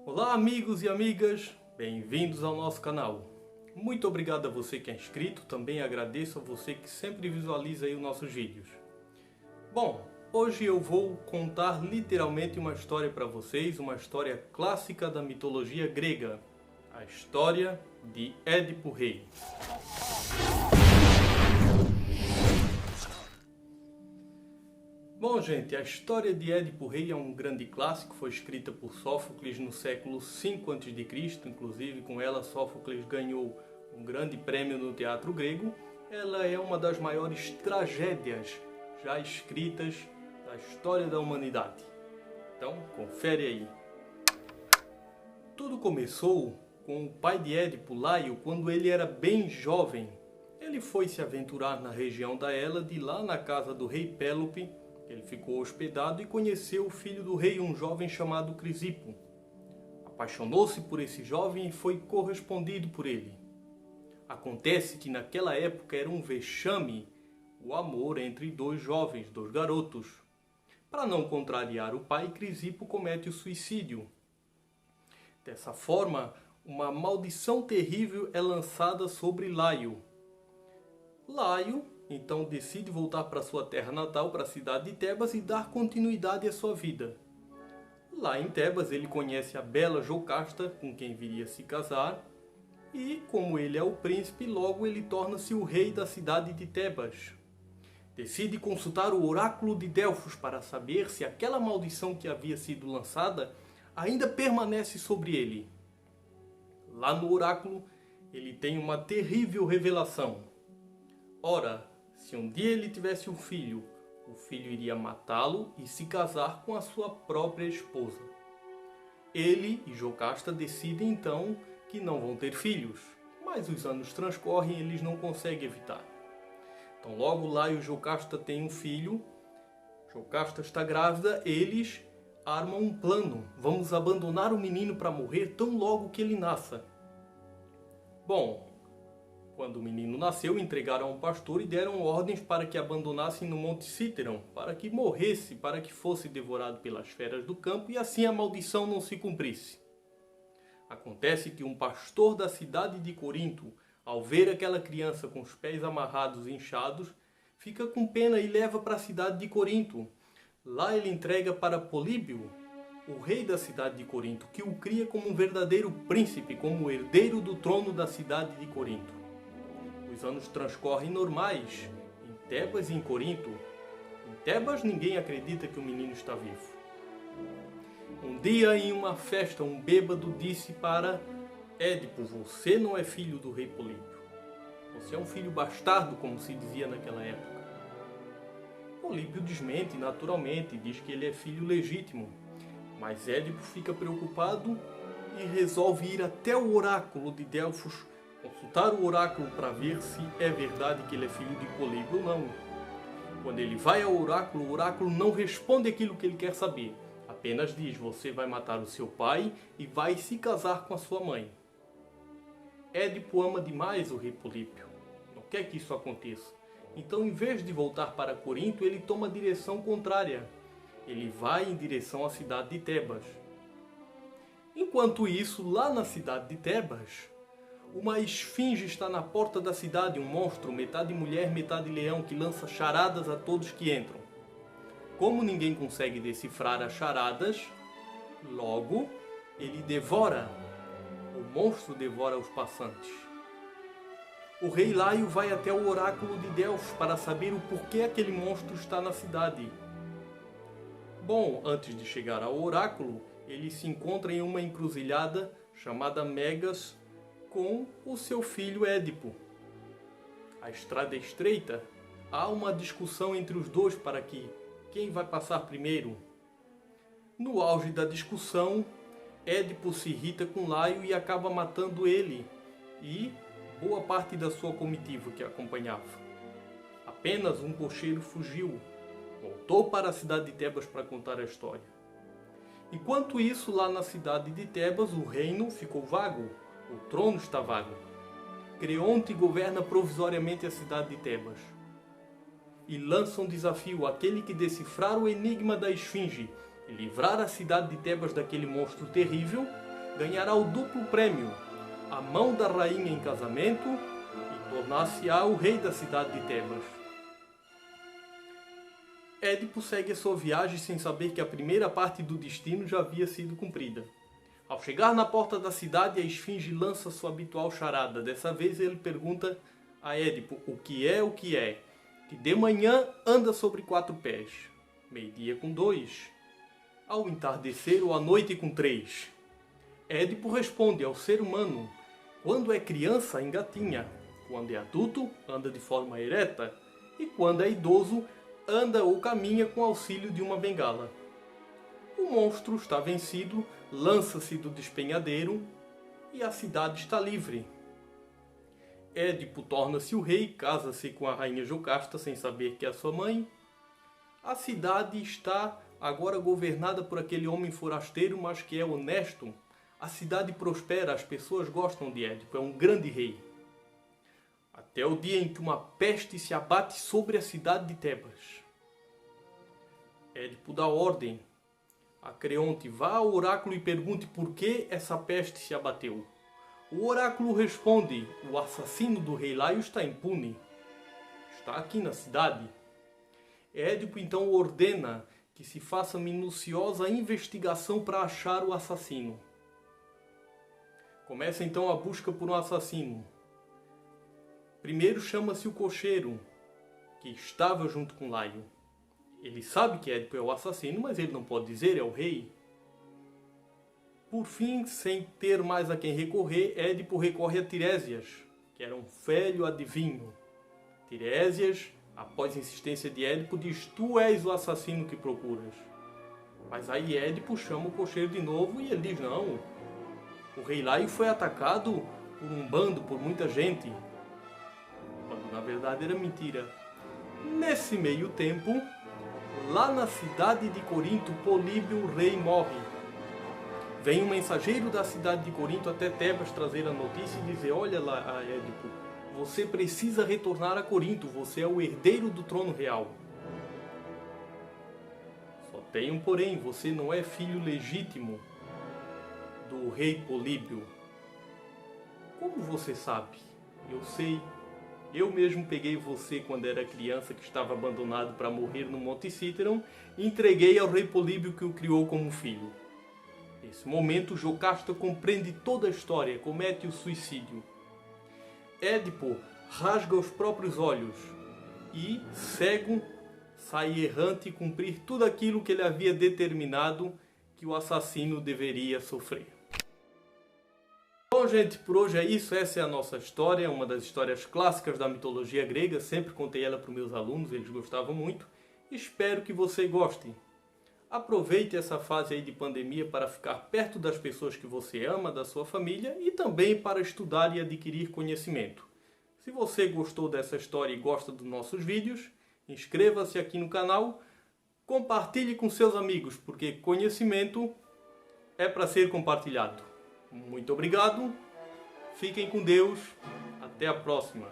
Olá amigos e amigas, bem-vindos ao nosso canal. Muito obrigado a você que é inscrito, também agradeço a você que sempre visualiza aí os nossos vídeos. Bom, hoje eu vou contar literalmente uma história para vocês, uma história clássica da mitologia grega, a história de Édipo Rei. Bom, gente, a história de Édipo Rei é um grande clássico, foi escrita por Sófocles no século V a.C., inclusive com ela Sófocles ganhou um grande prêmio no teatro grego. Ela é uma das maiores tragédias já escritas da história da humanidade. Então, confere aí. Tudo começou com o pai de Édipo, Laio, quando ele era bem jovem. Ele foi se aventurar na região da Hélade, lá na casa do rei Pélope. Ele ficou hospedado e conheceu o filho do rei, um jovem chamado Crisipo. Apaixonou-se por esse jovem e foi correspondido por ele. Acontece que naquela época era um vexame o amor entre dois jovens, dois garotos. Para não contrariar o pai, Crisipo comete o suicídio. Dessa forma, uma maldição terrível é lançada sobre Laio. Laio então decide voltar para sua terra natal, para a cidade de Tebas, e dar continuidade à sua vida. Lá em Tebas ele conhece a bela Jocasta, com quem viria se casar, e como ele é o príncipe, logo ele torna-se o rei da cidade de Tebas. Decide consultar o oráculo de Delfos para saber se aquela maldição que havia sido lançada ainda permanece sobre ele. Lá no oráculo ele tem uma terrível revelação. Ora, se um dia ele tivesse um filho, o filho iria matá-lo e se casar com a sua própria esposa. Ele e Jocasta decidem então que não vão ter filhos, mas os anos transcorrem e eles não conseguem evitar. Então logo Laio e Jocasta têm um filho, Jocasta está grávida, eles armam um plano. Vamos abandonar o menino para morrer tão logo que ele nasça. Bom, quando o menino nasceu, entregaram ao pastor e deram ordens para que abandonassem no Monte Cíteron, para que morresse, para que fosse devorado pelas feras do campo e assim a maldição não se cumprisse. Acontece que um pastor da cidade de Corinto, ao ver aquela criança com os pés amarrados e inchados, fica com pena e leva para a cidade de Corinto. Lá ele entrega para Políbio, o rei da cidade de Corinto, que o cria como um verdadeiro príncipe, como herdeiro do trono da cidade de Corinto. Os anos transcorrem normais, em Tebas e em Corinto. Em Tebas ninguém acredita que o menino está vivo. Um dia em uma festa, um bêbado disse para Édipo: você não é filho do rei Políbio. Você é um filho bastardo, como se dizia naquela época. Políbio desmente naturalmente, diz que ele é filho legítimo. Mas Édipo fica preocupado e resolve ir até o oráculo de Delfos, consultar o oráculo para ver se é verdade que ele é filho de Políbio ou não. Quando ele vai ao oráculo, o oráculo não responde aquilo que ele quer saber. Apenas diz: você vai matar o seu pai e vai se casar com a sua mãe. Édipo ama demais o rei Políbio. Não quer que isso aconteça. Então, em vez de voltar para Corinto, ele toma a direção contrária. Ele vai em direção à cidade de Tebas. Enquanto isso, lá na cidade de Tebas, uma esfinge está na porta da cidade, um monstro, metade mulher, metade leão, que lança charadas a todos que entram. Como ninguém consegue decifrar as charadas, logo ele devora. O monstro devora os passantes. O rei Laio vai até o oráculo de Delfos para saber o porquê aquele monstro está na cidade. Bom, antes de chegar ao oráculo, ele se encontra em uma encruzilhada chamada Megas, com o seu filho Édipo. A estrada é estreita, há uma discussão entre os dois para quem vai passar primeiro. No auge da discussão, Édipo se irrita com Laio e acaba matando ele e boa parte da sua comitiva que acompanhava. Apenas um cocheiro fugiu, voltou para a cidade de Tebas para contar a história. Enquanto isso, lá na cidade de Tebas, o reino ficou vago. O trono está vago. Creonte governa provisoriamente a cidade de Tebas. E lança um desafio: aquele que decifrar o enigma da esfinge e livrar a cidade de Tebas daquele monstro terrível, ganhará o duplo prêmio, a mão da rainha em casamento, e tornar-se-á o rei da cidade de Tebas. Édipo segue a sua viagem sem saber que a primeira parte do destino já havia sido cumprida. Ao chegar na porta da cidade, a esfinge lança sua habitual charada. Dessa vez ele pergunta a Édipo o que é, que de manhã anda sobre 4 pés, meio-dia com 2, ao entardecer ou à noite com 3. Édipo responde ao ser humano: quando é criança, engatinha, quando é adulto, anda de forma ereta, e quando é idoso, anda ou caminha com auxílio de uma bengala. O monstro está vencido, lança-se do despenhadeiro e a cidade está livre. Édipo torna-se o rei, casa-se com a rainha Jocasta sem saber que é sua mãe. A cidade está agora governada por aquele homem forasteiro, mas que é honesto. A cidade prospera, as pessoas gostam de Édipo, é um grande rei. Até o dia em que uma peste se abate sobre a cidade de Tebas. Édipo dá ordem a Creonte: vá ao oráculo e pergunte por que essa peste se abateu. O oráculo responde: o assassino do rei Laio está impune. Está aqui na cidade. Édipo então ordena que se faça minuciosa investigação para achar o assassino. Começa então a busca por um assassino. Primeiro chama-se o cocheiro, que estava junto com Laio. Ele sabe que Édipo é o assassino, mas ele não pode dizer, é o rei. Por fim, sem ter mais a quem recorrer, Édipo recorre a Tiresias, que era um velho adivinho. Tiresias, após insistência de Édipo, diz: tu és o assassino que procuras. Mas aí Édipo chama o cocheiro de novo e ele diz: não, o rei Laio foi atacado por um bando, por muita gente. Quando na verdade era mentira. Nesse meio tempo, lá na cidade de Corinto, Políbio, o rei, morre. Vem um mensageiro da cidade de Corinto até Tebas trazer a notícia e dizer: olha lá, Édipo, você precisa retornar a Corinto, você é o herdeiro do trono real. Só tem um porém: você não é filho legítimo do rei Políbio. Como você sabe? Eu sei. Eu mesmo peguei você quando era criança, que estava abandonado para morrer no Monte Cíteron, e entreguei ao rei Políbio, que o criou como filho. Nesse momento, Jocasta compreende toda a história, comete o suicídio. Édipo rasga os próprios olhos e, cego, sai errante cumprir tudo aquilo que ele havia determinado que o assassino deveria sofrer. Bom, gente, por hoje é isso. Essa é a nossa história, uma das histórias clássicas da mitologia grega. Sempre contei ela para os meus alunos, eles gostavam muito. Espero que você goste. Aproveite essa fase aí de pandemia para ficar perto das pessoas que você ama, da sua família, e também para estudar e adquirir conhecimento. Se você gostou dessa história e gosta dos nossos vídeos, inscreva-se aqui no canal, compartilhe com seus amigos, porque conhecimento é para ser compartilhado. Muito obrigado, fiquem com Deus, até a próxima.